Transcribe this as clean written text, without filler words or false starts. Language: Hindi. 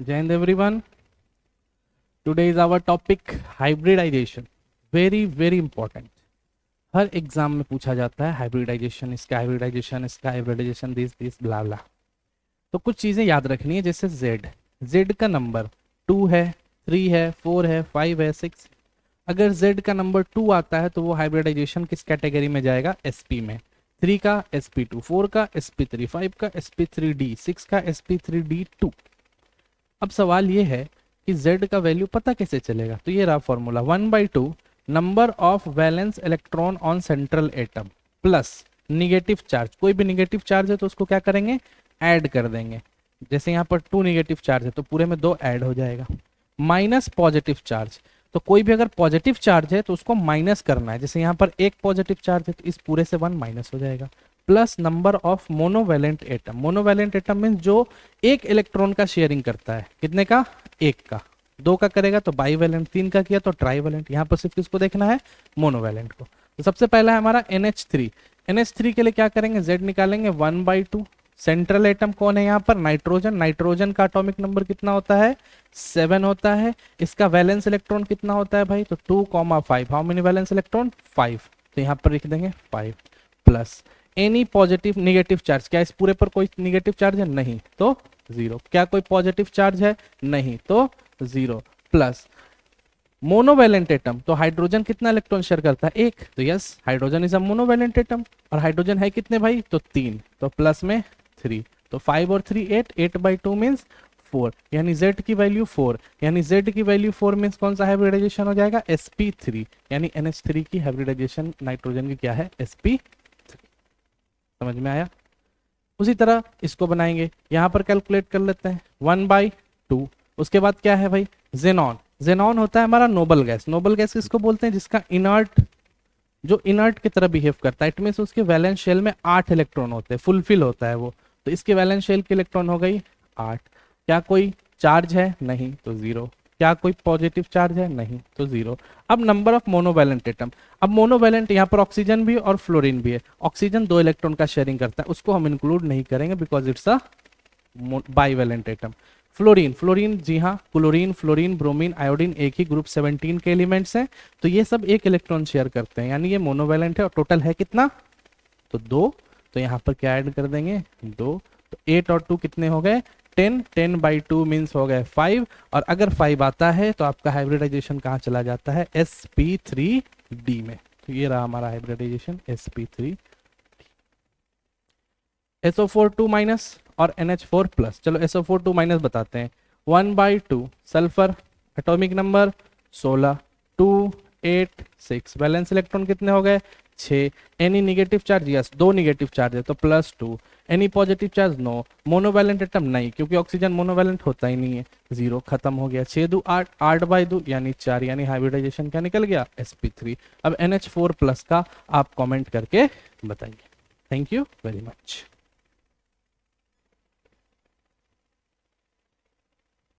जय हिंद everyone. Today is our topic hybridization. Very very important. हर एग्जाम में पूछा जाता है हाइब्रिडाइजेशन, इसका हाइब्रिडाइजेशन, इसका हाइब्रिडाइजेशन, दिस ब्ला ब्ला. तो कुछ चीजें याद रखनी है, जैसे जेड का नंबर 2 है, 3 है, 4 है, 5 है, 6. अगर जेड का नंबर 2 आता है तो वो हाइब्रिडाइजेशन किस कैटेगरी में जाएगा? एसपी में. 3 का sp2, 4 का sp3, 5 का sp3d, 6 का sp3d2. अब सवाल ये है कि z का वैल्यू पता कैसे चलेगा? तो ये रहा formula 1/2 number of valence electron on central atom plus negative charge. कोई भी निगेटिव चार्ज है तो उसको क्या करेंगे? ऐड कर देंगे. जैसे यहाँ पर 2 निगेटिव चार्ज है तो पूरे में 2 ऐड हो जाएगा. Minus positive charge. तो कोई भी अगर पॉजिटिव चार्ज है तो उसको माइनस करना है. जैसे यहाँ पर एक पॉजिटिव चार्ज है तो इस पूरे से 1 माइनस हो जाएगा. Plus number of monovalent atom. Monovalent atom means जो एक इलेक्ट्रॉन का शेयरिंग करता है. कितने का? एक का. 2 का करेगा तो बाईवैलेंट, 3 का किया तो ट्राईवैलेंट. यहाँ पर सिर्फ किसको देखना है? मोनोवैलेंट को. तो सबसे पहला है हमारा NH3. NH3 के लिए क्या करेंगे? Z निकालेंगे 1/2. सेंट्रल एटम कौन है यहाँ पर? नाइट्रोजन. नाइट्रोजन का एटॉमिक नंबर कितना होता है? 7 होता है. इसका वैलेंस इलेक्ट्रॉन कितना होता है भाई? तो 2,5. How many valence electron? 5. तो यहाँ पर लिख देंगे 5 plus any positive negative charge. क्या इस पूरे पर कोई निगेटिव चार्ज है? नहीं, तो 0. क्या कोई पॉजिटिव चार्ज है? नहीं, तो 0. Plus monovalent atom. तो हाइड्रोजन कितना इलेक्ट्रॉन शेयर करता है? 1. तो yes, hydrogen is a monovalent atom. और हाइड्रोजन है कितने भाई? तो 3. तो प्लस में 3. तो 5 और 3 8. 8/2 मीन्स 4. यानी Z की वैल्यू 4. यानी Z की वैल्यू 4 मीन्स कौन सा हाइब्रिडाइजेशन हो जाएगा? sp3. यानी NH3 की हाइब्रिडाइजेशन नाइट्रोजन की क्या है? sp. समझ में आया? उसी तरह इसको बनाएंगे. यहां पर कैलकुलेट कर लेते हैं 1/2. उसके बाद क्या है भाई? जेनॉन. जेनॉन होता है हमारा नोबल गैस. नोबल गैस किसको बोलते हैं? जिसका इनर्ट, जो इनर्ट की तरह बिहेव करता है. इट मीन्स उसके वैलेंस शेल में 8 इलेक्ट्रॉन होते हैं. फुलफिल होता है वो. तो इसके वैलेंस शेल के इलेक्ट्रॉन हो गई 8. क्या कोई चार्ज है? नहीं, तो 0. क्या कोई पॉजिटिव चार्ज है? नहीं, तो 0. अब नंबर ऑफ मोनोवैलेंट एटम. अब मोनोवैलेंट यहाँ पर ऑक्सीजन भी और फ्लोरीन भी है. ऑक्सीजन 2 इलेक्ट्रॉन का शेयरिंग करता है, उसको हम इंक्लूड नहीं करेंगे because it's a bivalent atom. Fluorine. Fluorine जी हाँ, क्लोरीन, फ्लोरीन, ब्रोमीन, आयोडीन एक ही ग्रुप 17 के एलिमेंट्स हैं. तो ये सब एक इलेक्ट्रॉन शेयर करते हैं, यानी ये मोनोवैलेंट है. और टोटल है कितना? तो 2. तो यहाँ पर क्या ऐड कर देंगे? 2. तो 8 और 2 कितने हो गए? 10. 10/2 मीन्स हो गए 5. और अगर 5 आता है तो आपका हाइब्रिडाइजेशन कहाँ चला जाता है? sp3d में. तो ये रहा हमारा हाइब्रिडाइजेशन sp3. SO4 2 माइनस और NH4 प्लस. चलो SO4 2 माइनस बताते हैं. 1/2 sulphur, atomic number 16. 2 8 6. Valence electron कितने हो गए? 6. Any negative charge? Yes, 2 negative charge है तो +2. Any positive charge? No. Monovalent atom? नहीं, क्योंकि ऑक्सीजन मोनोवैलेंट होता ही नहीं है. 0. खत्म हो गया. 6 2 8. 8/2 यानी 4. यानी हाइब्रिडाइजेशन क्या निकल गया? sp3. अब NH4 प्लस का आप कमेंट करके बताइए. Thank you very much.